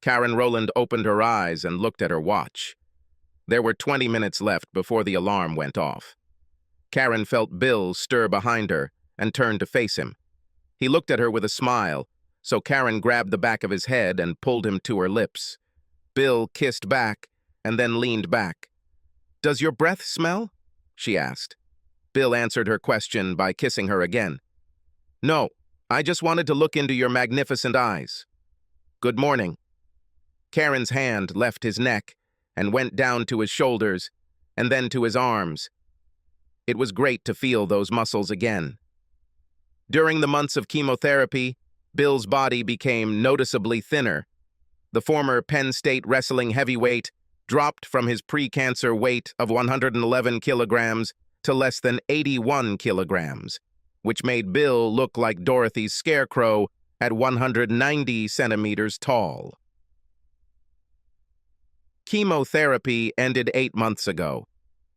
Karen Rowland opened her eyes and looked at her watch. There were 20 minutes left before the alarm went off. Karen felt Bill stir behind her and turned to face him. He looked at her with a smile, so Karen grabbed the back of his head and pulled him to her lips. Bill kissed back and then leaned back. "Does your breath smell?" she asked. Bill answered her question by kissing her again. "No, I just wanted to look into your magnificent eyes. Good morning." Karen's hand left his neck and went down to his shoulders and then to his arms. It was great to feel those muscles again. During the months of chemotherapy, Bill's body became noticeably thinner. The former Penn State wrestling heavyweight dropped from his pre-cancer weight of 111 kilograms to less than 81 kilograms, which made Bill look like Dorothy's scarecrow at 190 centimeters tall. Chemotherapy ended 8 months ago.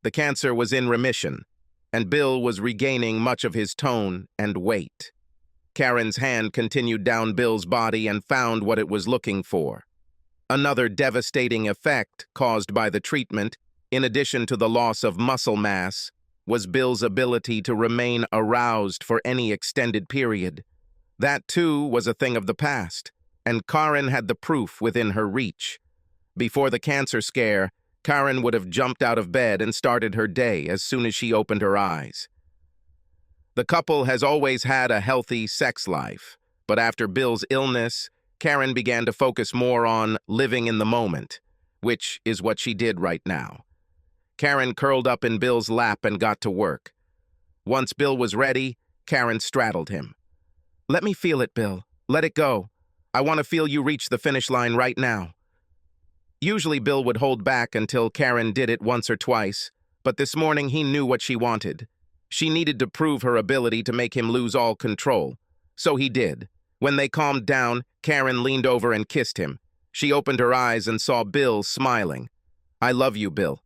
The cancer was in remission, and Bill was regaining much of his tone and weight. Karen's hand continued down Bill's body and found what it was looking for. Another devastating effect caused by the treatment, in addition to the loss of muscle mass, was Bill's ability to remain aroused for any extended period. That, too, was a thing of the past, and Karin had the proof within her reach. Before the cancer scare, Karin would have jumped out of bed and started her day as soon as she opened her eyes. The couple has always had a healthy sex life, but after Bill's illness, Karin began to focus more on living in the moment, which is what she did right now. Karin curled up in Bill's lap and got to work. Once Bill was ready, Karin straddled him. "Let me feel it, Bill. Let it go. I want to feel you reach the finish line right now." Usually Bill would hold back until Karin did it once or twice, but this morning he knew what she wanted. She needed to prove her ability to make him lose all control. So he did. When they calmed down, Karin leaned over and kissed him. She opened her eyes and saw Bill smiling. "I love you, Bill."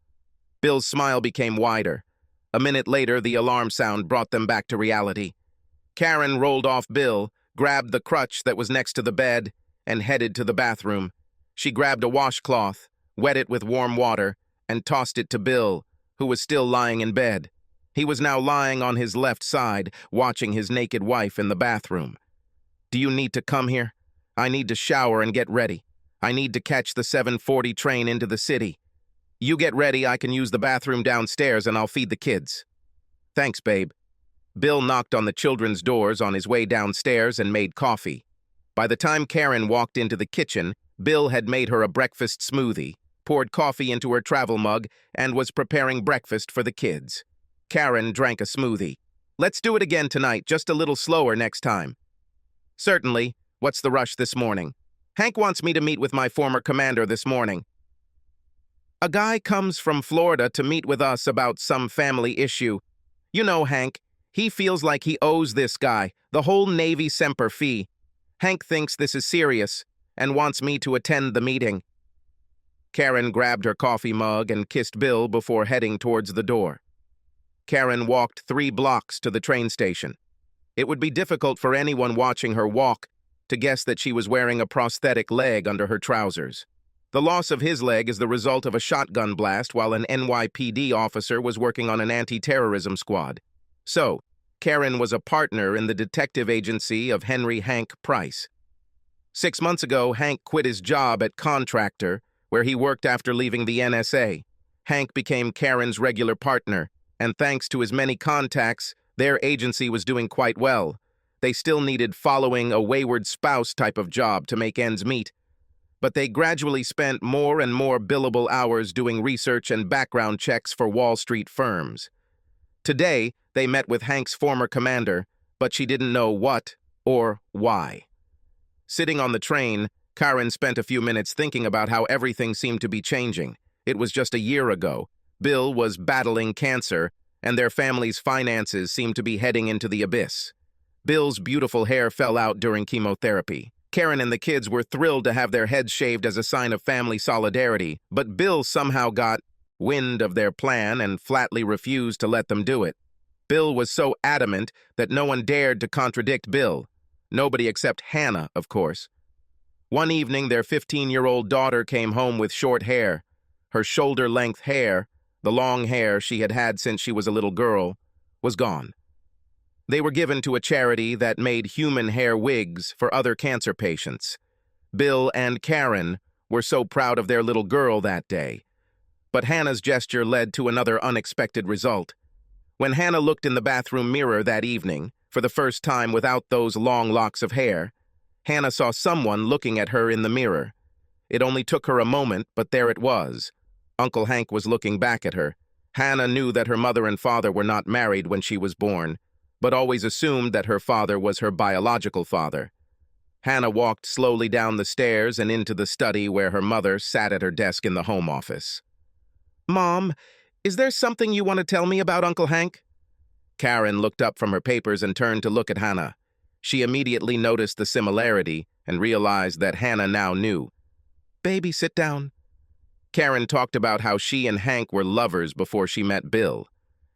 Bill's smile became wider. A minute later, the alarm sound brought them back to reality. Karin rolled off Bill, grabbed the crutch that was next to the bed, and headed to the bathroom. She grabbed a washcloth, wet it with warm water, and tossed it to Bill, who was still lying in bed. He was now lying on his left side, watching his naked wife in the bathroom. "Do you need to come here? I need to shower and get ready. I need to catch the 7:40 train into the city. You get ready, I can use the bathroom downstairs and I'll feed the kids." "Thanks, babe." Bill knocked on the children's doors on his way downstairs and made coffee. By the time Karin walked into the kitchen, Bill had made her a breakfast smoothie, poured coffee into her travel mug, and was preparing breakfast for the kids. Karin drank a smoothie. "Let's do it again tonight, just a little slower next time." "Certainly. What's the rush this morning?" "Hank wants me to meet with my former commander this morning." "A guy comes from Florida to meet with us about some family issue. You know Hank. He feels like he owes this guy, the whole Navy Semper Fi. Hank thinks this is serious and wants me to attend the meeting." Karin grabbed her coffee mug and kissed Bill before heading towards the door. Karin walked 3 blocks to the train station. It would be difficult for anyone watching her walk to guess that she was wearing a prosthetic leg under her trousers. The loss of his leg is the result of a shotgun blast while an NYPD officer was working on an anti-terrorism squad. So, Karin was a partner in the detective agency of Henry Hank Price. 6 months ago, Hank quit his job at Contractor, where he worked after leaving the NSA. Hank became Karin's regular partner, and thanks to his many contacts, their agency was doing quite well. They still needed following a wayward spouse type of job to make ends meet, but they gradually spent more and more billable hours doing research and background checks for Wall Street firms. Today, they met with Hank's former commander, but she didn't know what or why. Sitting on the train, Karin spent a few minutes thinking about how everything seemed to be changing. It was just a year ago. Bill was battling cancer, and their family's finances seemed to be heading into the abyss. Bill's beautiful hair fell out during chemotherapy. Karin and the kids were thrilled to have their heads shaved as a sign of family solidarity, but Bill somehow got wind of their plan and flatly refused to let them do it. Bill was so adamant that no one dared to contradict Bill. Nobody except Hannah, of course. One evening, their 15-year-old daughter came home with short hair. Her shoulder-length hair, the long hair she had had since she was a little girl, was gone. They were given to a charity that made human hair wigs for other cancer patients. Bill and Karin were so proud of their little girl that day. But Hannah's gesture led to another unexpected result. When Hannah looked in the bathroom mirror that evening, for the first time without those long locks of hair, Hannah saw someone looking at her in the mirror. It only took her a moment, but there it was. Uncle Hank was looking back at her. Hannah knew that her mother and father were not married when she was born, but always assumed that her father was her biological father. Hannah walked slowly down the stairs and into the study where her mother sat at her desk in the home office. "Mom, is there something you want to tell me about Uncle Hank?" Karin looked up from her papers and turned to look at Hannah. She immediately noticed the similarity and realized that Hannah now knew. "Baby, sit down." Karin talked about how she and Hank were lovers before she met Bill,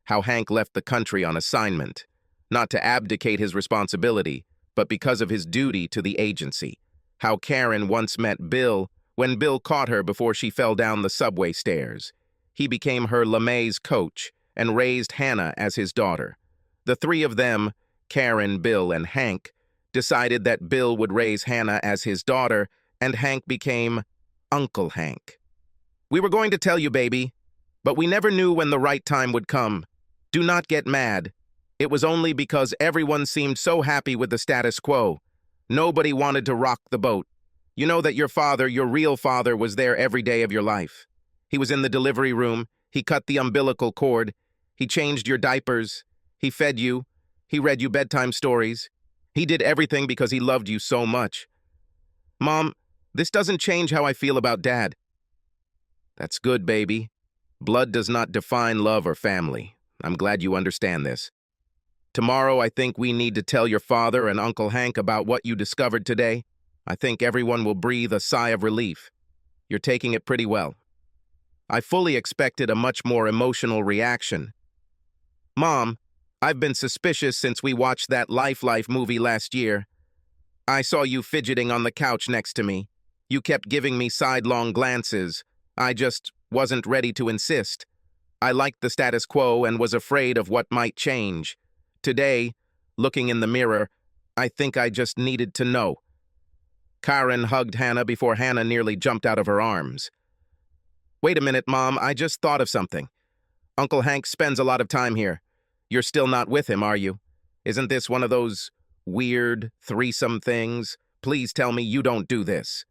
how Hank left the country on assignment, not to abdicate his responsibility, but because of his duty to the agency, how Karin once met Bill when Bill caught her before she fell down the subway stairs. He became her lamaze coach and raised Hannah as his daughter. The three of them, Karin, Bill, and Hank, decided that Bill would raise Hannah as his daughter, and Hank became Uncle Hank. "We were going to tell you, baby, but we never knew when the right time would come. Do not get mad. It was only because everyone seemed so happy with the status quo. Nobody wanted to rock the boat. You know that your father, your real father, was there every day of your life. He was in the delivery room. He cut the umbilical cord. He changed your diapers. He fed you. He read you bedtime stories. He did everything because he loved you so much. Mom, this doesn't change how I feel about Dad." "That's good, baby. Blood does not define love or family. I'm glad you understand this. Tomorrow, I think we need to tell your father and Uncle Hank about what you discovered today. I think everyone will breathe a sigh of relief. You're taking it pretty well." I fully expected a much more emotional reaction. "Mom, I've been suspicious since we watched that Life movie last year. I saw you fidgeting on the couch next to me. You kept giving me sidelong glances. I just wasn't ready to insist. I liked the status quo and was afraid of what might change. Today, looking in the mirror, I think I just needed to know." Karin hugged Hannah before Hannah nearly jumped out of her arms. "Wait a minute, Mom, I just thought of something. Uncle Hank spends a lot of time here. You're still not with him, are you? Isn't this one of those weird threesome things? Please tell me you don't do this."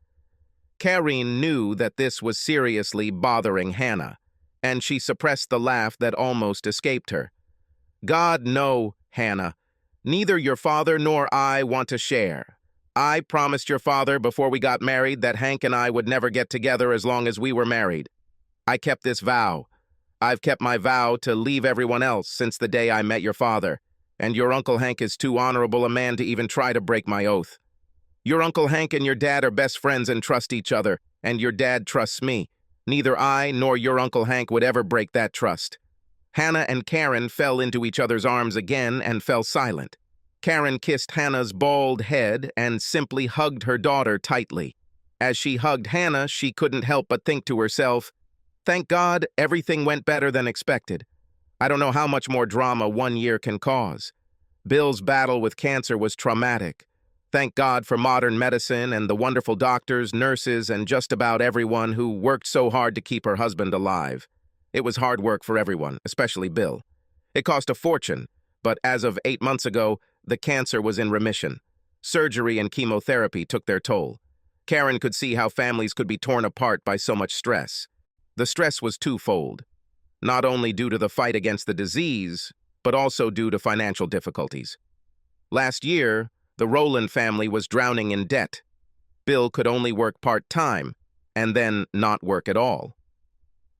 Karin knew that this was seriously bothering Hannah, and she suppressed the laugh that almost escaped her. "God, no, Hannah. Neither your father nor I want to share. I promised your father before we got married that Hank and I would never get together as long as we were married. I kept this vow. I've kept my vow to leave everyone else since the day I met your father, and your Uncle Hank is too honorable a man to even try to break my oath. Your Uncle Hank and your dad are best friends and trust each other, and your dad trusts me. Neither I nor your Uncle Hank would ever break that trust." Hannah and Karin fell into each other's arms again and fell silent. Karin kissed Hannah's bald head and simply hugged her daughter tightly. As she hugged Hannah, she couldn't help but think to herself, "Thank God, everything went better than expected. I don't know how much more drama 1 year can cause. Bill's battle with cancer was traumatic. Thank God for modern medicine and the wonderful doctors, nurses, and just about everyone who worked so hard to keep her husband alive. It was hard work for everyone, especially Bill. It cost a fortune, but as of 8 months ago, the cancer was in remission. Surgery and chemotherapy took their toll. Karin could see how families could be torn apart by so much stress. The stress was twofold, not only due to the fight against the disease, but also due to financial difficulties. Last year, the Rowland family was drowning in debt. Bill could only work part-time, and then not work at all.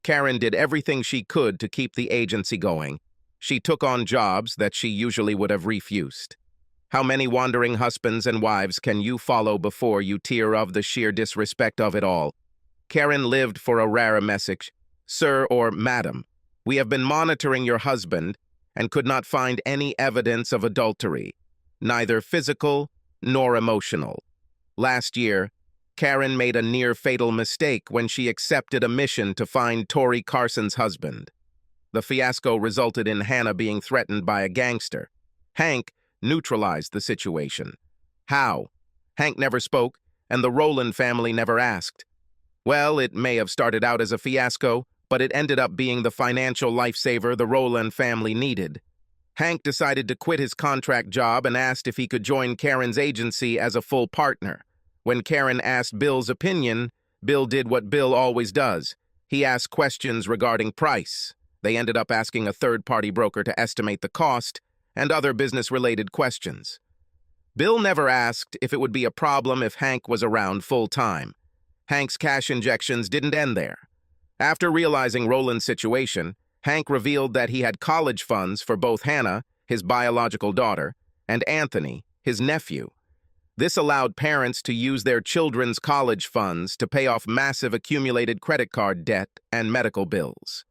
Karin did everything she could to keep the agency going. She took on jobs that she usually would have refused. How many wandering husbands and wives can you follow before you tear of the sheer disrespect of it all? Karin lived for a rare message. "Sir or Madam, we have been monitoring your husband and could not find any evidence of adultery, neither physical nor emotional. Last year, Karin made a near-fatal mistake when she accepted a mission to find Tori Carson's husband. The fiasco resulted in Hannah being threatened by a gangster. Hank neutralized the situation. How? Hank never spoke, and the Rowland family never asked. Well, it may have started out as a fiasco, but it ended up being the financial lifesaver the Rowland family needed. Hank decided to quit his contract job and asked if he could join Karin's agency as a full partner. When Karin asked Bill's opinion, Bill did what Bill always does. He asked questions regarding price. They ended up asking a third-party broker to estimate the cost and other business-related questions. Bill never asked if it would be a problem if Hank was around full-time. Hank's cash injections didn't end there. After realizing Rowland's situation, Hank revealed that he had college funds for both Hannah, his biological daughter, and Anthony, his nephew. This allowed parents to use their children's college funds to pay off massive accumulated credit card debt and medical bills.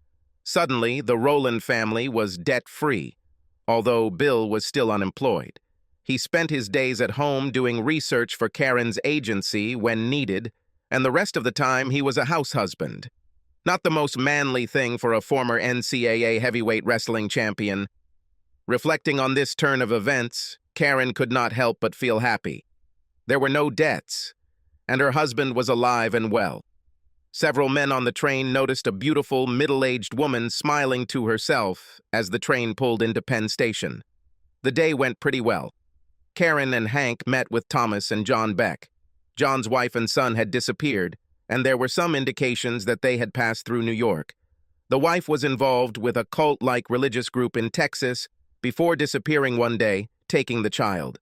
Suddenly, the Rowland family was debt-free, although Bill was still unemployed. He spent his days at home doing research for Karin's agency when needed, and the rest of the time he was a house husband. Not the most manly thing for a former NCAA heavyweight wrestling champion. Reflecting on this turn of events, Karin could not help but feel happy. There were no debts, and her husband was alive and well. Several men on the train noticed a beautiful, middle-aged woman smiling to herself as the train pulled into Penn Station. The day went pretty well. Karin and Hank met with Thomas and John Beck. John's wife and son had disappeared, and there were some indications that they had passed through New York. The wife was involved with a cult-like religious group in Texas before disappearing one day, taking the child.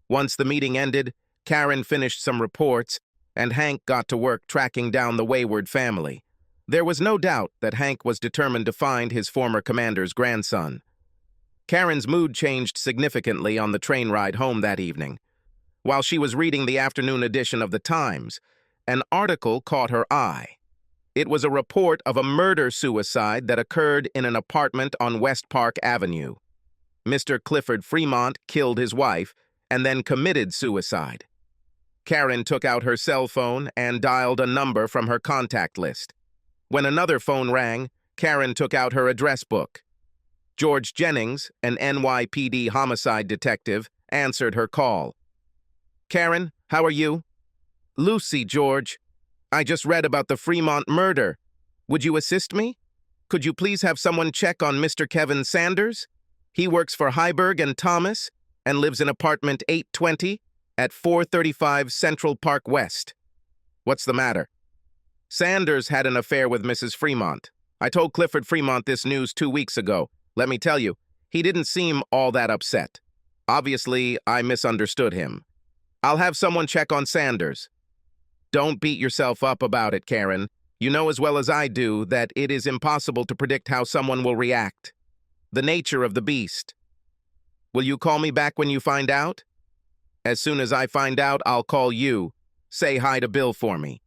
Once the meeting ended, Karin finished some reports, and Hank got to work tracking down the wayward family. There was no doubt that Hank was determined to find his former commander's grandson. Karin's mood changed significantly on the train ride home that evening. While she was reading the afternoon edition of the Times, an article caught her eye. It was a report of a murder-suicide that occurred in an apartment on West Park Avenue. Mr. Clifford Fremont killed his wife and then committed suicide. Karin took out her cell phone and dialed a number from her contact list. When another phone rang, Karin took out her address book. George Jennings, an NYPD homicide detective, answered her call. "Karin, how are you?" "Lucy, George. I just read about the Fremont murder. Would you assist me? Could you please have someone check on Mr. Kevin Sanders? He works for Heiberg and Thomas and lives in apartment 820 at 435 Central Park West." "What's the matter?" "Sanders had an affair with Mrs. Fremont. I told Clifford Fremont this news 2 weeks ago. Let me tell you, he didn't seem all that upset. Obviously, I misunderstood him. I'll have someone check on Sanders." "Don't beat yourself up about it, Karin. You know as well as I do that it is impossible to predict how someone will react. The nature of the beast. Will you call me back when you find out?" "As soon as I find out, I'll call you. Say hi to Bill for me."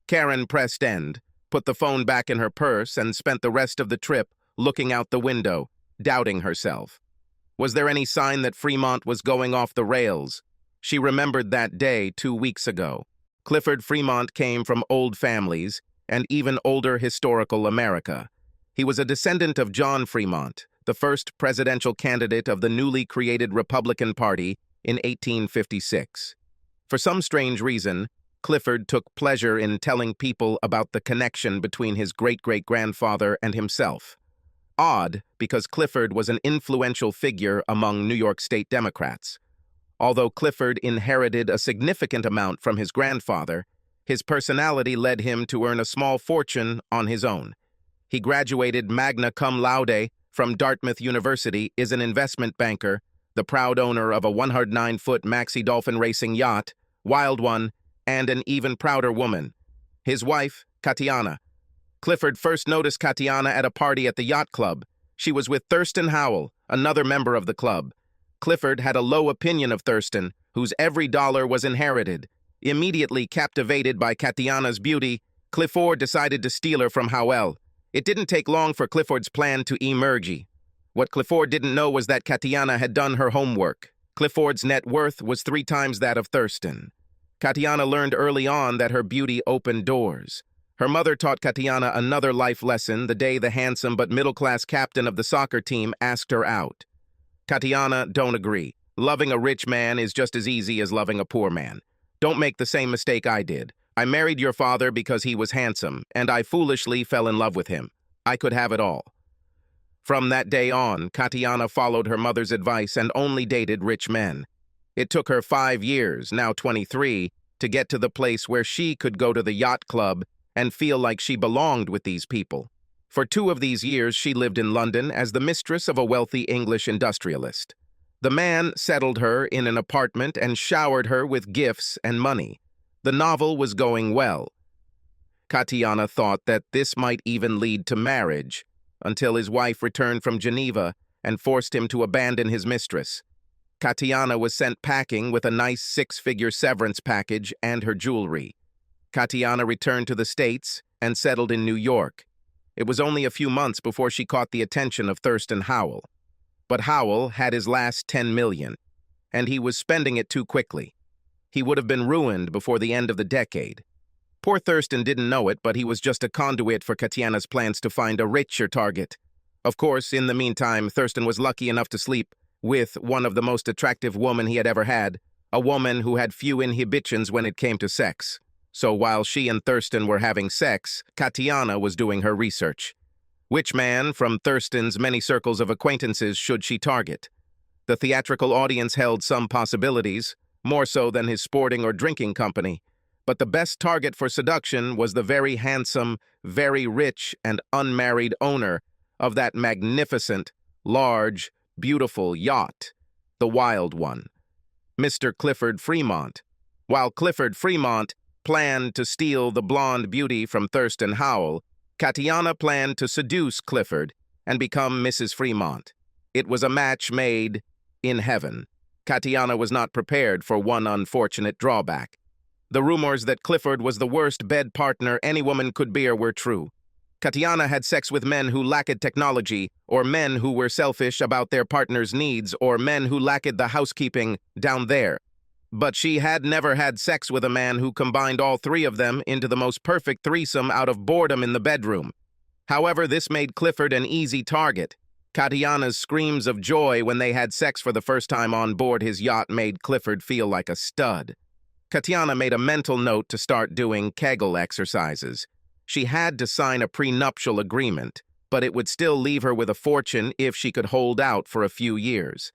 Karin pressed end, put the phone back in her purse, and spent the rest of the trip looking out the window, doubting herself. Was there any sign that Fremont was going off the rails? She remembered that day 2 weeks ago. Clifford Fremont came from old families and even older historical America. He was a descendant of John Fremont, the first presidential candidate of the newly created Republican Party in 1856. For some strange reason, Clifford took pleasure in telling people about the connection between his great-great-grandfather and himself. Odd, because Clifford was an influential figure among New York State Democrats. Although Clifford inherited a significant amount from his grandfather, his personality led him to earn a small fortune on his own. He graduated magna cum laude from Dartmouth University, is an investment banker, the proud owner of a 109-foot Maxi Dolphin racing yacht, Wild One, and an even prouder woman, his wife, Katiana. Clifford first noticed Katiana at a party at the yacht club. She was with Thurston Howell, another member of the club. Clifford had a low opinion of Thurston, whose every dollar was inherited. Immediately captivated by Katiana's beauty, Clifford decided to steal her from Howell. It didn't take long for Clifford's plan to emerge. What Clifford didn't know was that Katiana had done her homework. Clifford's net worth was 3 times that of Thurston. Katiana learned early on that her beauty opened doors. Her mother taught Katiana another life lesson the day the handsome but middle-class captain of the soccer team asked her out. Katiana, don't agree. Loving a rich man is just as easy as loving a poor man. Don't make the same mistake I did. I married your father because he was handsome, and I foolishly fell in love with him. I could have it all. From that day on, Katiana followed her mother's advice and only dated rich men. It took her 5 years, now 23, to get to the place where she could go to the yacht club and feel like she belonged with these people. For 2 of these years, she lived in London as the mistress of a wealthy English industrialist. The man settled her in an apartment and showered her with gifts and money. The novel was going well. Katiana thought that this might even lead to marriage, until his wife returned from Geneva and forced him to abandon his mistress. Katiana was sent packing with a nice 6-figure severance package and her jewelry. Katiana returned to the States and settled in New York. It was only a few months before she caught the attention of Thurston Howell. But Howell had his last $10 million, and he was spending it too quickly. He would have been ruined before the end of the decade. Poor Thurston didn't know it, but he was just a conduit for Katiana's plans to find a richer target. Of course, in the meantime, Thurston was lucky enough to sleep with one of the most attractive women he had ever had, a woman who had few inhibitions when it came to sex. So while she and Thurston were having sex, Katiana was doing her research. Which man from Thurston's many circles of acquaintances should she target? The theatrical audience held some possibilities, more so than his sporting or drinking company. But the best target for seduction was the very handsome, very rich, and unmarried owner of that magnificent, large, beautiful yacht, the Wild One, Mr. Clifford Fremont. While Clifford Fremont planned to steal the blonde beauty from Thurston Howell, Katiana planned to seduce Clifford and become Mrs. Fremont. It was a match made in heaven. Katiana was not prepared for one unfortunate drawback. The rumors that Clifford was the worst bed partner any woman could bear were true. Katiana had sex with men who lacked technology, or men who were selfish about their partner's needs, or men who lacked the housekeeping down there. But she had never had sex with a man who combined all 3 of them into the most perfect threesome out of boredom in the bedroom. However, this made Clifford an easy target. Katiana's screams of joy when they had sex for the first time on board his yacht made Clifford feel like a stud. Katiana made a mental note to start doing Kegel exercises. She had to sign a prenuptial agreement, but it would still leave her with a fortune if she could hold out for a few years.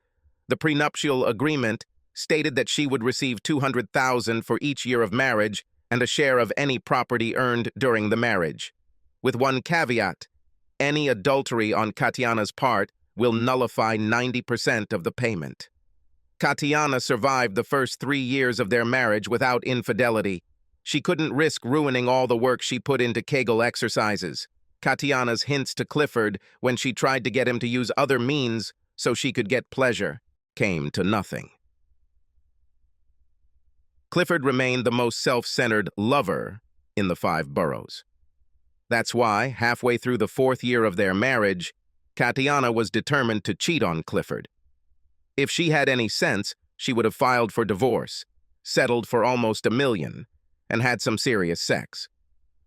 The prenuptial agreement stated that she would receive $200,000 for each year of marriage and a share of any property earned during the marriage. With one caveat: any adultery on Katiana's part will nullify 90% of the payment. Katiana survived the first 3 years of their marriage without infidelity. She couldn't risk ruining all the work she put into Kegel exercises. Katiana's hints to Clifford when she tried to get him to use other means so she could get pleasure came to nothing. Clifford remained the most self-centered lover in the 5 boroughs. That's why, halfway through the 4th year of their marriage, Katiana was determined to cheat on Clifford. If she had any sense, she would have filed for divorce, settled for almost $1 million, and had some serious sex.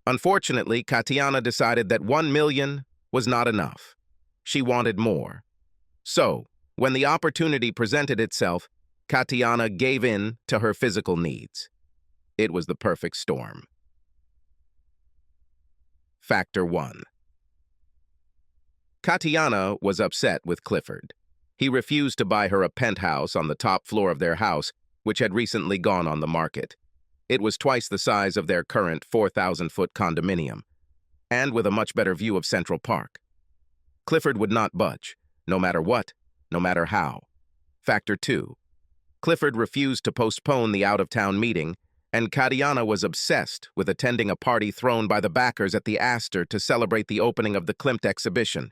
Unfortunately, Katiana decided that $1 million was not enough. She wanted more. So, when the opportunity presented itself, Katiana gave in to her physical needs. It was the perfect storm. Factor 1. Katiana was upset with Clifford. He refused to buy her a penthouse on the top floor of their house, which had recently gone on the market. It was twice the size of their current 4,000-foot condominium, and with a much better view of Central Park. Clifford would not budge, no matter what, no matter how. Factor 2. Clifford refused to postpone the out-of-town meeting, and Katiana was obsessed with attending a party thrown by the backers at the Astor to celebrate the opening of the Klimt exhibition.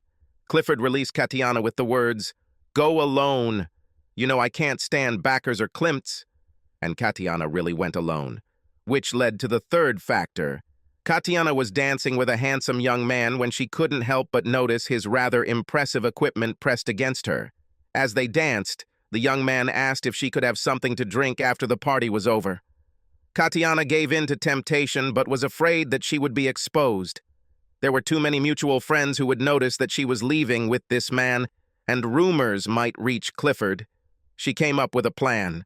Clifford released Katiana with the words, "Go alone. You know I can't stand backers or Klimts." And Katiana really went alone, which led to the third factor. Katiana was dancing with a handsome young man when she couldn't help but notice his rather impressive equipment pressed against her. As they danced, the young man asked if she could have something to drink after the party was over. Katiana gave in to temptation but was afraid that she would be exposed. There were too many mutual friends who would notice that she was leaving with this man, and rumors might reach Clifford. She came up with a plan.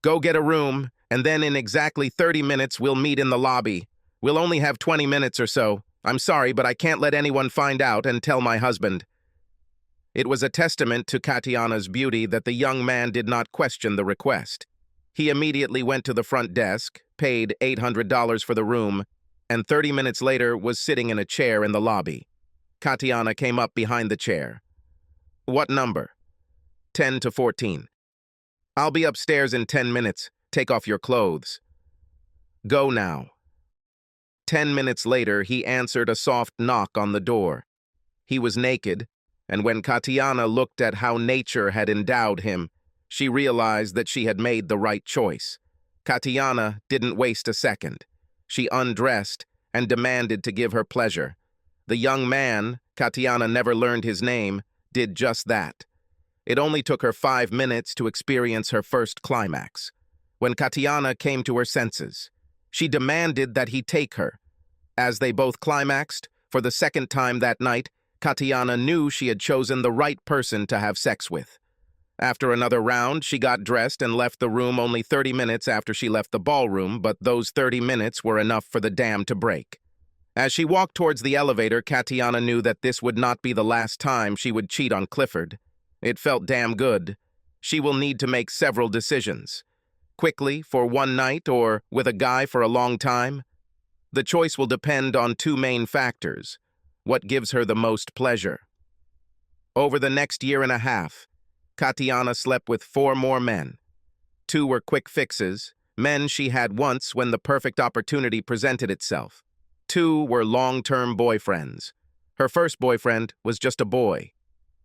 Go get a room, and then in exactly 30 minutes we'll meet in the lobby. We'll only have 20 minutes or so. I'm sorry, but I can't let anyone find out and tell my husband. It was a testament to Katiana's beauty that the young man did not question the request. He immediately went to the front desk, paid $800 for the room, and 30 minutes later was sitting in a chair in the lobby. Katiana came up behind the chair. What number? 10 to 14. I'll be upstairs in 10 minutes. Take off your clothes. Go now. 10 minutes later, he answered a soft knock on the door. He was naked, and when Katiana looked at how nature had endowed him, she realized that she had made the right choice. Katiana didn't waste a second. She undressed and demanded to give her pleasure. The young man, Katiana never learned his name, did just that. It only took her 5 minutes to experience her first climax. When Katiana came to her senses, she demanded that he take her. As they both climaxed, for the second time that night, Katiana knew she had chosen the right person to have sex with. After another round, she got dressed and left the room only 30 minutes after she left the ballroom, but those 30 minutes were enough for the dam to break. As she walked towards the elevator, Katiana knew that this would not be the last time she would cheat on Clifford. It felt damn good. She will need to make several decisions. Quickly, for one night, or with a guy for a long time? The choice will depend on two main factors. What gives her the most pleasure? Over the next year and a half, Katiana slept with 4 more men. 2 were quick fixes, men she had once when the perfect opportunity presented itself. 2 were long-term boyfriends. Her first boyfriend was just a boy.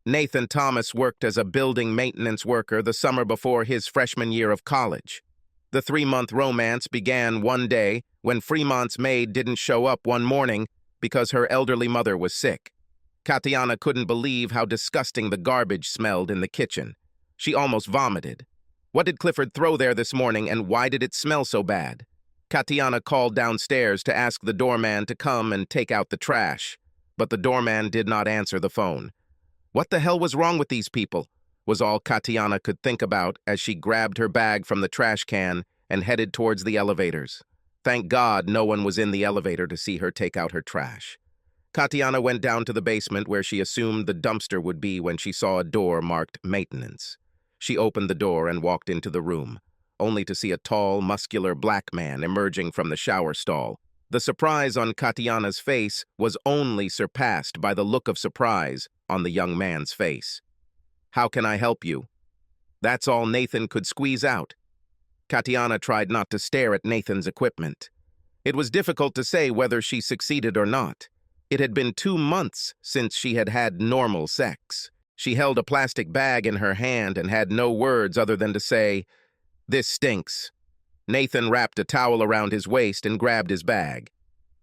Nathan Thomas worked as a building maintenance worker the summer before his freshman year of college. The 3-month romance began one day when Fremont's maid didn't show up one morning because her elderly mother was sick. Katiana couldn't believe how disgusting the garbage smelled in the kitchen. She almost vomited. What did Clifford throw there this morning, and why did it smell so bad? Katiana called downstairs to ask the doorman to come and take out the trash, but the doorman did not answer the phone. What the hell was wrong with these people? Was all Katiana could think about as she grabbed her bag from the trash can and headed towards the elevators. Thank God no one was in the elevator to see her take out her trash. Katiana went down to the basement where she assumed the dumpster would be when she saw a door marked maintenance. She opened the door and walked into the room, only to see a tall, muscular black man emerging from the shower stall. The surprise on Katiana's face was only surpassed by the look of surprise on the young man's face. How can I help you? That's all Nathan could squeeze out. Katiana tried not to stare at Nathan's equipment. It was difficult to say whether she succeeded or not. It had been 2 months since she had had normal sex. She held a plastic bag in her hand and had no words other than to say, "This stinks." Nathan wrapped a towel around his waist and grabbed his bag.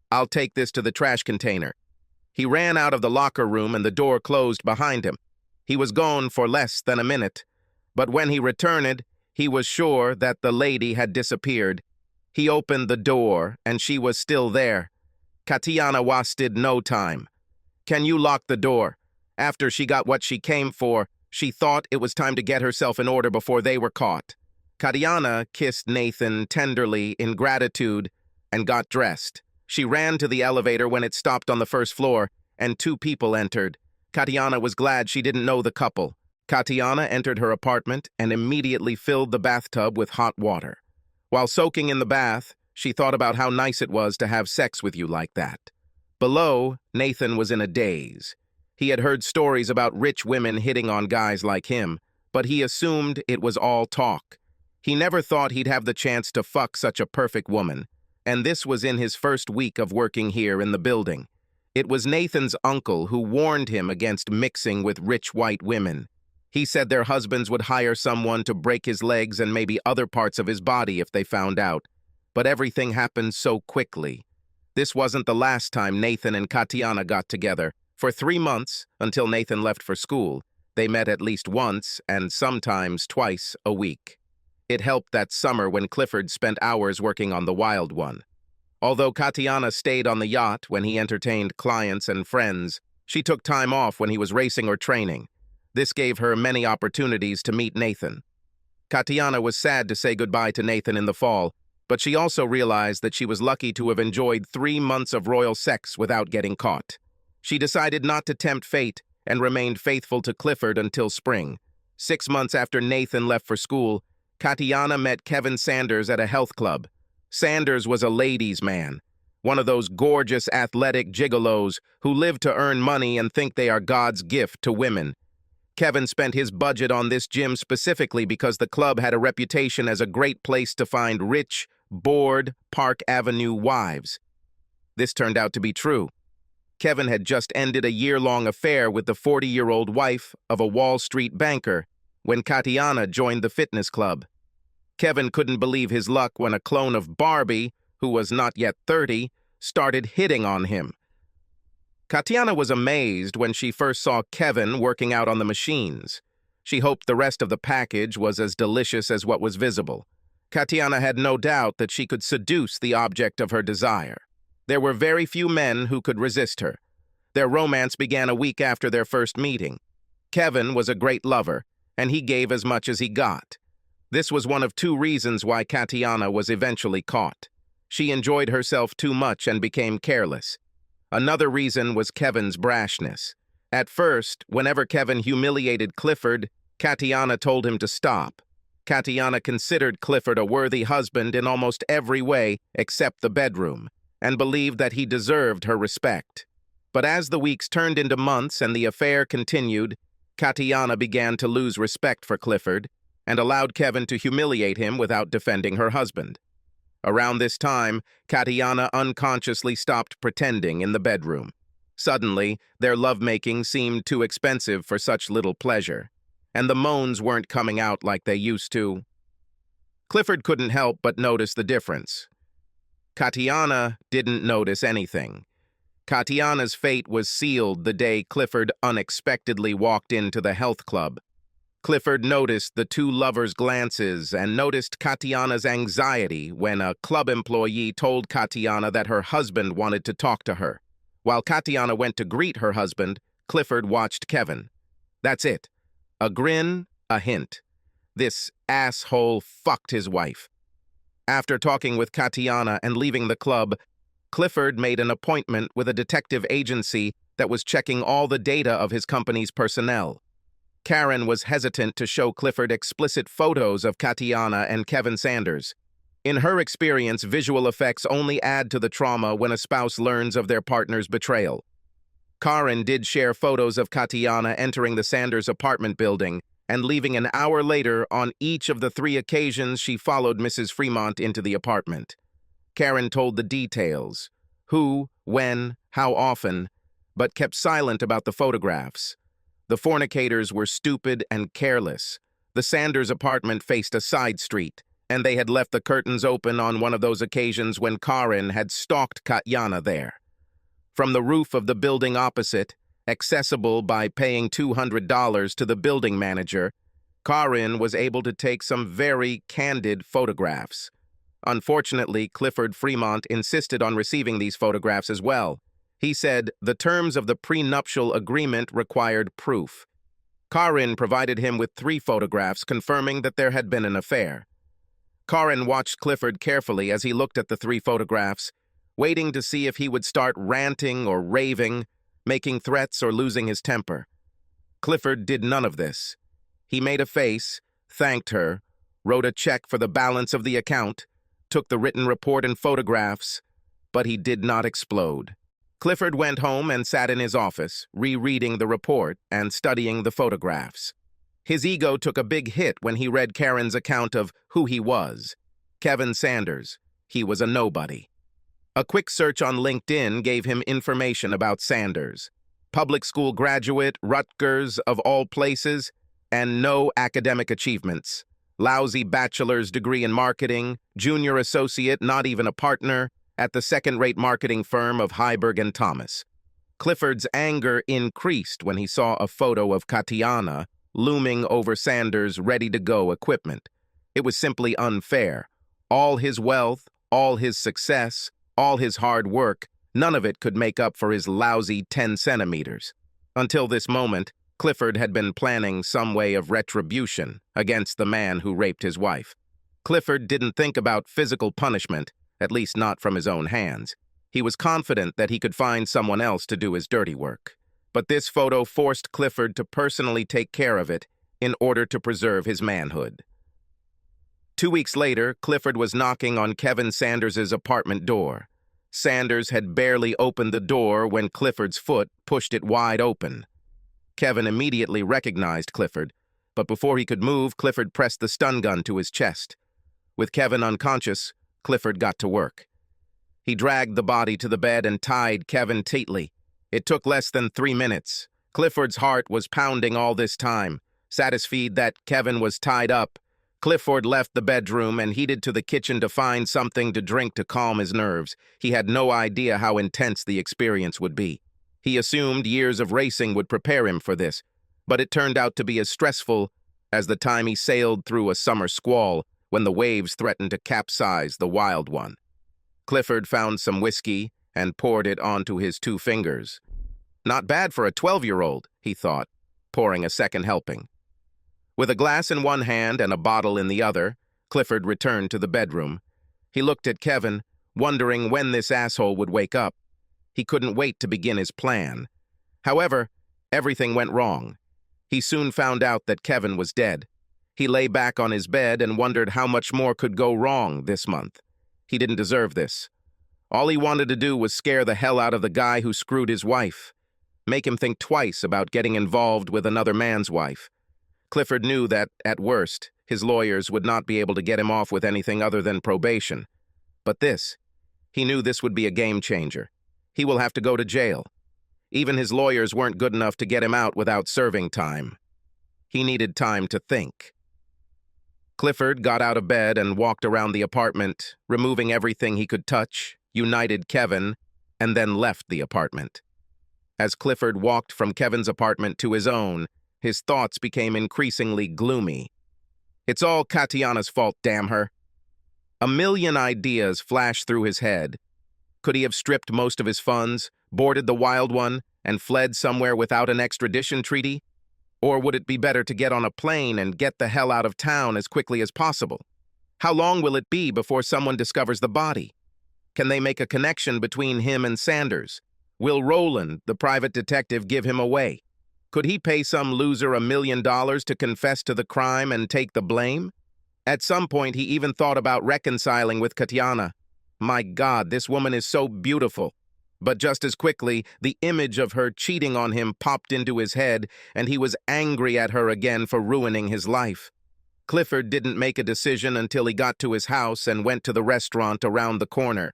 "I'll take this to the trash container." He ran out of the locker room and the door closed behind him. He was gone for less than a minute, but when he returned, he was sure that the lady had disappeared. He opened the door, and she was still there. Katiana wasted no time. "Can you lock the door?" After she got what she came for, she thought it was time to get herself in order before they were caught. Katiana kissed Nathan tenderly in gratitude and got dressed. She ran to the elevator when it stopped on the first floor, and 2 people entered. Katiana was glad she didn't know the couple. Katiana entered her apartment and immediately filled the bathtub with hot water. While soaking in the bath, she thought about how nice it was to have sex with you like that. Below, Nathan was in a daze. He had heard stories about rich women hitting on guys like him, but he assumed it was all talk. He never thought he'd have the chance to fuck such a perfect woman, and this was in his first week of working here in the building. It was Nathan's uncle who warned him against mixing with rich white women. He said their husbands would hire someone to break his legs and maybe other parts of his body if they found out. But everything happened so quickly. This wasn't the last time Nathan and Katiana got together. For 3 months, until Nathan left for school, they met at least once and sometimes twice a week. It helped that summer when Clifford spent hours working on the Wild One. Although Katiana stayed on the yacht when he entertained clients and friends, she took time off when he was racing or training. This gave her many opportunities to meet Nathan. Katiana was sad to say goodbye to Nathan in the fall, but she also realized that she was lucky to have enjoyed 3 months of royal sex without getting caught. She decided not to tempt fate and remained faithful to Clifford until spring. 6 months after Nathan left for school, Katiana met Kevin Sanders at a health club. Sanders was a ladies' man, one of those gorgeous athletic gigolos who live to earn money and think they are God's gift to women. Kevin spent his budget on this gym specifically because the club had a reputation as a great place to find rich, bored Park Avenue wives. This turned out to be true. Kevin had just ended a year-long affair with the 40-year-old wife of a Wall Street banker when Katiana joined the fitness club. Kevin couldn't believe his luck when a clone of Barbie, who was not yet 30, started hitting on him. Katiana was amazed when she first saw Kevin working out on the machines. She hoped the rest of the package was as delicious as what was visible. Katiana had no doubt that she could seduce the object of her desire. There were very few men who could resist her. Their romance began a week after their first meeting. Kevin was a great lover, and he gave as much as he got. This was one of 2 reasons why Katiana was eventually caught. She enjoyed herself too much and became careless. Another reason was Kevin's brashness. At first, whenever Kevin humiliated Clifford, Katiana told him to stop. Katiana considered Clifford a worthy husband in almost every way except the bedroom, and believed that he deserved her respect. But as the weeks turned into months and the affair continued, Katiana began to lose respect for Clifford and allowed Kevin to humiliate him without defending her husband. Around this time, Katiana unconsciously stopped pretending in the bedroom. Suddenly, their lovemaking seemed too expensive for such little pleasure, and the moans weren't coming out like they used to. Clifford couldn't help but notice the difference. Katiana didn't notice anything. Katiana's fate was sealed the day Clifford unexpectedly walked into the health club. Clifford noticed the 2 lovers' glances and noticed Katiana's anxiety when a club employee told Katiana that her husband wanted to talk to her. While Katiana went to greet her husband, Clifford watched Kevin. That's it. A grin, a hint. This asshole fucked his wife. After talking with Katiana and leaving the club, Clifford made an appointment with a detective agency that was checking all the data of his company's personnel. Karin was hesitant to show Clifford explicit photos of Katiana and Kevin Sanders. In her experience, visual effects only add to the trauma when a spouse learns of their partner's betrayal. Karin did share photos of Katiana entering the Sanders apartment building and leaving an hour later on each of the 3 occasions she followed Mrs. Fremont into the apartment. Karin told the details, who, when, how often, but kept silent about the photographs. The fornicators were stupid and careless. The Sanders apartment faced a side street, and they had left the curtains open on one of those occasions when Karin had stalked Katiana there. From the roof of the building opposite, accessible by paying $200 to the building manager, Karin was able to take some very candid photographs. Unfortunately, Clifford Fremont insisted on receiving these photographs as well. He said the terms of the prenuptial agreement required proof. Karin provided him with 3 photographs confirming that there had been an affair. Karin watched Clifford carefully as he looked at the 3 photographs, waiting to see if he would start ranting or raving, making threats or losing his temper. Clifford did none of this. He made a face, thanked her, wrote a check for the balance of the account, took the written report and photographs, but he did not explode. Clifford went home and sat in his office, rereading the report and studying the photographs. His ego took a big hit when he read Karin's account of who he was. Kevin Sanders. He was a nobody. A quick search on LinkedIn gave him information about Sanders. Public school graduate, Rutgers of all places, and no academic achievements. Lousy bachelor's degree in marketing, junior associate, not even a partner, at the second-rate marketing firm of Heiberg and Thomas. Clifford's anger increased when he saw a photo of Katiana looming over Sanders' ready-to-go equipment. It was simply unfair. All his wealth, all his success, all his hard work, none of it could make up for his lousy 10 centimeters. Until this moment, Clifford had been planning some way of retribution against the man who raped his wife. Clifford didn't think about physical punishment, at least not from his own hands. He was confident that he could find someone else to do his dirty work. But this photo forced Clifford to personally take care of it in order to preserve his manhood. 2 weeks later, Clifford was knocking on Kevin Sanders's apartment door. Sanders had barely opened the door when Clifford's foot pushed it wide open. Kevin immediately recognized Clifford, but before he could move, Clifford pressed the stun gun to his chest. With Kevin unconscious, Clifford got to work. He dragged the body to the bed and tied Kevin tightly. It took less than 3 minutes. Clifford's heart was pounding all this time. Satisfied that Kevin was tied up, Clifford left the bedroom and headed to the kitchen to find something to drink to calm his nerves. He had no idea how intense the experience would be. He assumed years of racing would prepare him for this, but it turned out to be as stressful as the time he sailed through a summer squall when the waves threatened to capsize the Wild One. Clifford found some whiskey and poured it onto his 2 fingers. Not bad for a 12-year-old, he thought, pouring a second helping. With a glass in one hand and a bottle in the other, Clifford returned to the bedroom. He looked at Kevin, wondering when this asshole would wake up. He couldn't wait to begin his plan. However, everything went wrong. He soon found out that Kevin was dead. He lay back on his bed and wondered how much more could go wrong this month. He didn't deserve this. All he wanted to do was scare the hell out of the guy who screwed his wife, make him think twice about getting involved with another man's wife. Clifford knew that, at worst, his lawyers would not be able to get him off with anything other than probation. But he knew this would be a game changer. He will have to go to jail. Even his lawyers weren't good enough to get him out without serving time. He needed time to think. Clifford got out of bed and walked around the apartment, removing everything he could touch, united Kevin, and then left the apartment. As Clifford walked from Kevin's apartment to his own, his thoughts became increasingly gloomy. It's all Katiana's fault, damn her. A million ideas flashed through his head. Could he have stripped most of his funds, boarded the Wild One, and fled somewhere without an extradition treaty? Or would it be better to get on a plane and get the hell out of town as quickly as possible? How long will it be before someone discovers the body? Can they make a connection between him and Sanders? Will Roland, the private detective, give him away? Could he pay some loser $1 million to confess to the crime and take the blame? At some point, he even thought about reconciling with Katiana. My God, this woman is so beautiful. But just as quickly, the image of her cheating on him popped into his head, and he was angry at her again for ruining his life. Clifford didn't make a decision until he got to his house and went to the restaurant around the corner.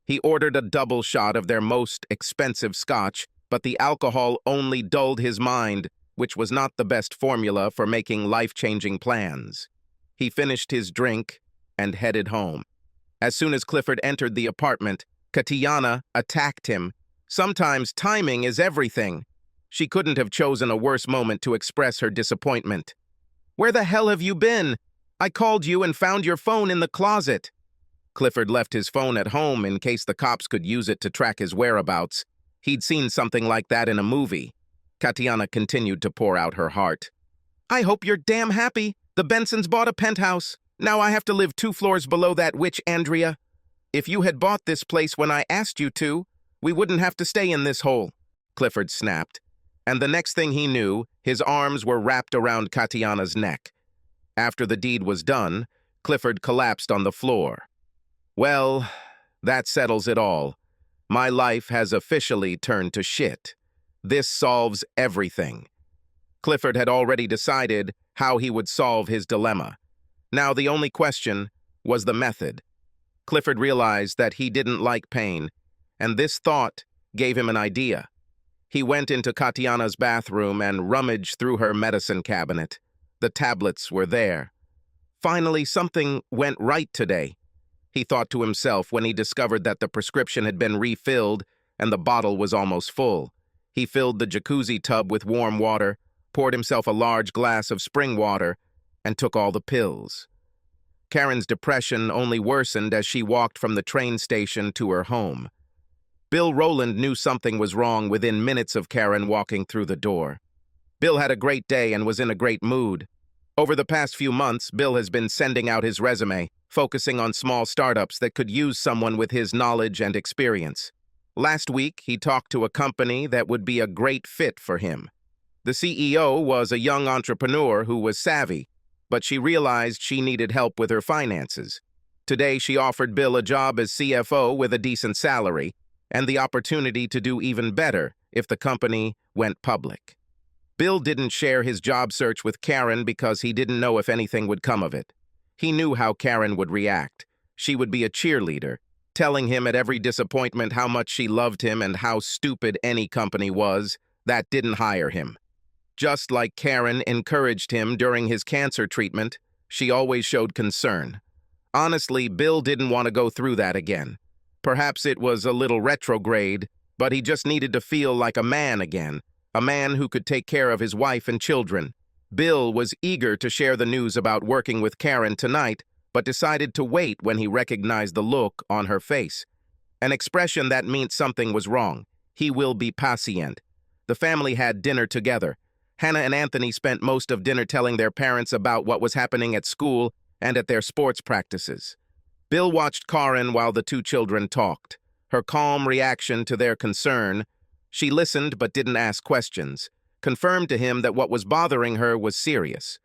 He ordered a double shot of their most expensive scotch, but the alcohol only dulled his mind, which was not the best formula for making life-changing plans. He finished his drink and headed home. As soon as Clifford entered the apartment, Katiana attacked him. Sometimes timing is everything. She couldn't have chosen a worse moment to express her disappointment. Where the hell have you been? I called you and found your phone in the closet. Clifford left his phone at home in case the cops could use it to track his whereabouts. He'd seen something like that in a movie. Katiana continued to pour out her heart. I hope you're damn happy. The Bensons bought a penthouse. Now I have to live 2 floors below that witch, Andrea. If you had bought this place when I asked you to, we wouldn't have to stay in this hole, Clifford snapped. And the next thing he knew, his arms were wrapped around Katiana's neck. After the deed was done, Clifford collapsed on the floor. Well, that settles it all. My life has officially turned to shit. This solves everything. Clifford had already decided how he would solve his dilemma. Now the only question was the method. Clifford realized that he didn't like pain, and this thought gave him an idea. He went into Katiana's bathroom and rummaged through her medicine cabinet. The tablets were there. Finally, something went right today, he thought to himself when he discovered that the prescription had been refilled and the bottle was almost full. He filled the jacuzzi tub with warm water, poured himself a large glass of spring water, and took all the pills. Karen's depression only worsened as she walked from the train station to her home. Bill Rowland knew something was wrong within minutes of Karen walking through the door. Bill had a great day and was in a great mood. Over the past few months, Bill has been sending out his resume, focusing on small startups that could use someone with his knowledge and experience. Last week, he talked to a company that would be a great fit for him. The CEO was a young entrepreneur who was savvy, but she realized she needed help with her finances. Today, she offered Bill a job as CFO with a decent salary and the opportunity to do even better if the company went public. Bill didn't share his job search with Karen because he didn't know if anything would come of it. He knew how Karen would react. She would be a cheerleader, telling him at every disappointment how much she loved him and how stupid any company was that didn't hire him. Just like Karen encouraged him during his cancer treatment, she always showed concern. Honestly, Bill didn't want to go through that again. Perhaps it was a little retrograde, but he just needed to feel like a man again, a man who could take care of his wife and children. Bill was eager to share the news about working with Karen tonight, but decided to wait when he recognized the look on her face. An expression that meant something was wrong. He will be patient. The family had dinner together. Hannah and Anthony spent most of dinner telling their parents about what was happening at school and at their sports practices. Bill watched Karin while the two children talked. Her calm reaction to their concern, she listened but didn't ask questions, confirmed to him that what was bothering her was serious.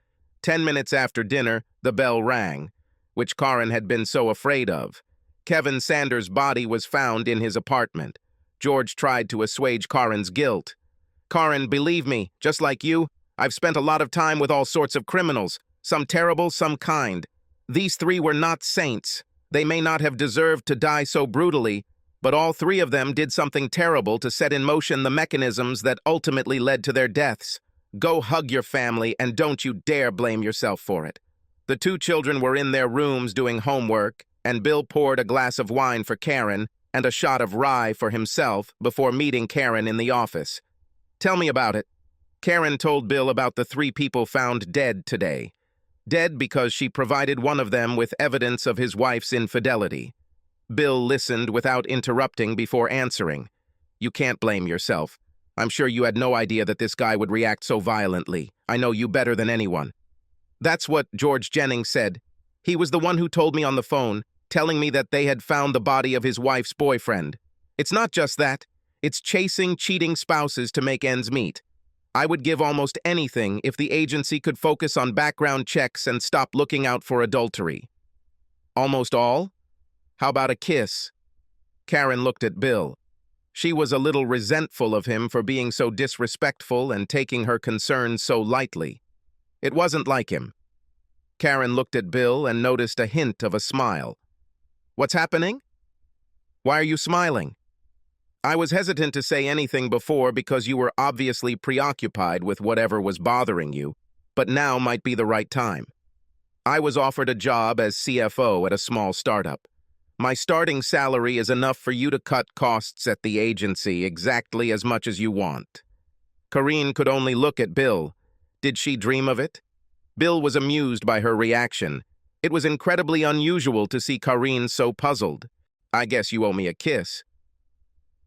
10 minutes after dinner, the bell rang, which Karin had been so afraid of. Kevin Sanders' body was found in his apartment. George tried to assuage Karin's guilt. "Karin, believe me, just like you, I've spent a lot of time with all sorts of criminals, some terrible, some kind. These three were not saints. They may not have deserved to die so brutally, but all three of them did something terrible to set in motion the mechanisms that ultimately led to their deaths. Go hug your family and don't you dare blame yourself for it." The two children were in their rooms doing homework, and Bill poured a glass of wine for Karen and a shot of rye for himself before meeting Karen in the office. "Tell me about it." Karen told Bill about the three people found dead today. Dead because she provided one of them with evidence of his wife's infidelity. Bill listened without interrupting before answering. "You can't blame yourself. I'm sure you had no idea that this guy would react so violently. I know you better than anyone." "That's what George Jennings said. He was the one who told me on the phone, telling me that they had found the body of his wife's boyfriend. It's not just that. It's chasing cheating spouses to make ends meet. I would give almost anything if the agency could focus on background checks and stop looking out for adultery." "Almost all? How about a kiss?" Karen looked at Bill. She was a little resentful of him for being so disrespectful and taking her concerns so lightly. It wasn't like him. Karen looked at Bill and noticed a hint of a smile. "What's happening? Why are you smiling?" "I was hesitant to say anything before because you were obviously preoccupied with whatever was bothering you, but now might be the right time. I was offered a job as CFO at a small startup. My starting salary is enough for you to cut costs at the agency exactly as much as you want." Karin could only look at Bill. Did she dream of it? Bill was amused by her reaction. It was incredibly unusual to see Karin so puzzled. "I guess you owe me a kiss."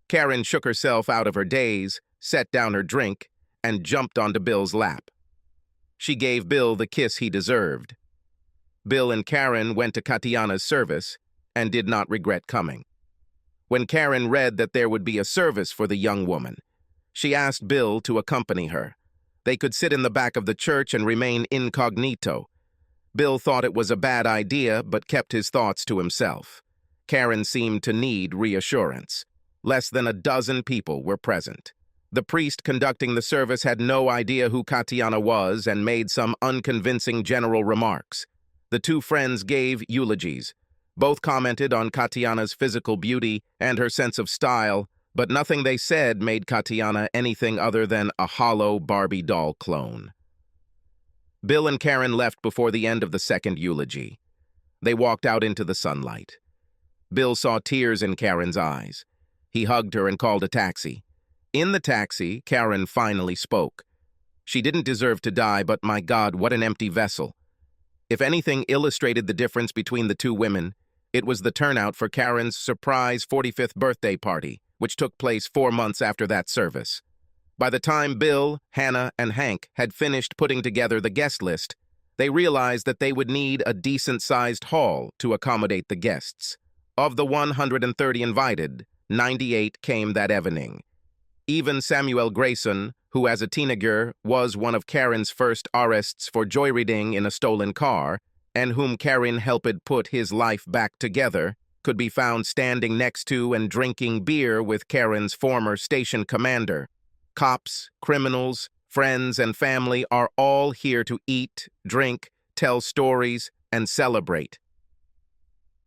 Karen shook herself out of her daze, set down her drink, and jumped onto Bill's lap. She gave Bill the kiss he deserved. Bill and Karen went to Katiana's service and did not regret coming. When Karen read that there would be a service for the young woman, she asked Bill to accompany her. They could sit in the back of the church and remain incognito. Bill thought it was a bad idea, but kept his thoughts to himself. Karen seemed to need reassurance. Less than a dozen people were present. The priest conducting the service had no idea who Katiana was and made some unconvincing general remarks. The two friends gave eulogies. Both commented on Katiana's physical beauty and her sense of style, but nothing they said made Katiana anything other than a hollow Barbie doll clone. Bill and Karen left before the end of the second eulogy. They walked out into the sunlight. Bill saw tears in Karen's eyes. He hugged her and called a taxi. In the taxi, Karen finally spoke. She didn't deserve to die, but my God, what an empty vessel. If anything illustrated the difference between the two women, it was the turnout for Karen's surprise 45th birthday party, which took place 4 months after that service. By the time Bill, Hannah, and Hank had finished putting together the guest list, they realized that they would need a decent-sized hall to accommodate the guests. Of the 130 invited, 98 came that evening. Even Samuel Grayson, who as a teenager was one of Karen's first arrests for joyriding in a stolen car, and whom Karin helped put his life back together, could be found standing next to and drinking beer with Karen's former station commander. Cops, criminals, friends, and family are all here to eat, drink, tell stories, and celebrate.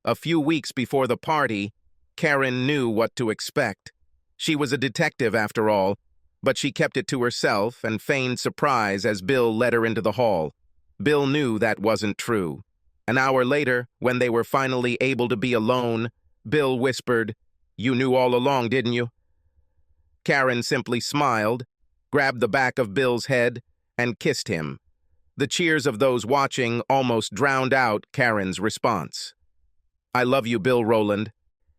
A few weeks before the party, Karin knew what to expect. She was a detective after all, but she kept it to herself and feigned surprise as Bill led her into the hall. Bill knew that wasn't true. An hour later, when they were finally able to be alone, Bill whispered, "You knew all along, didn't you?" Karin simply smiled, grabbed the back of Bill's head, and kissed him. The cheers of those watching almost drowned out Karin's response. I love you, Bill Rowland.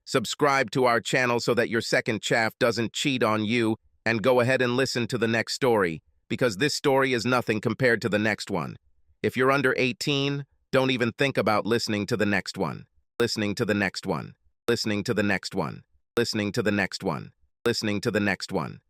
Subscribe to our channel so that your second chaff doesn't cheat on you, and go ahead and listen to the next story, because this story is nothing compared to the next one. If you're under 18, don't even think about listening to the next one. Listening to the next one. Listening to the next one. Listening to the next one. Listening to the next one.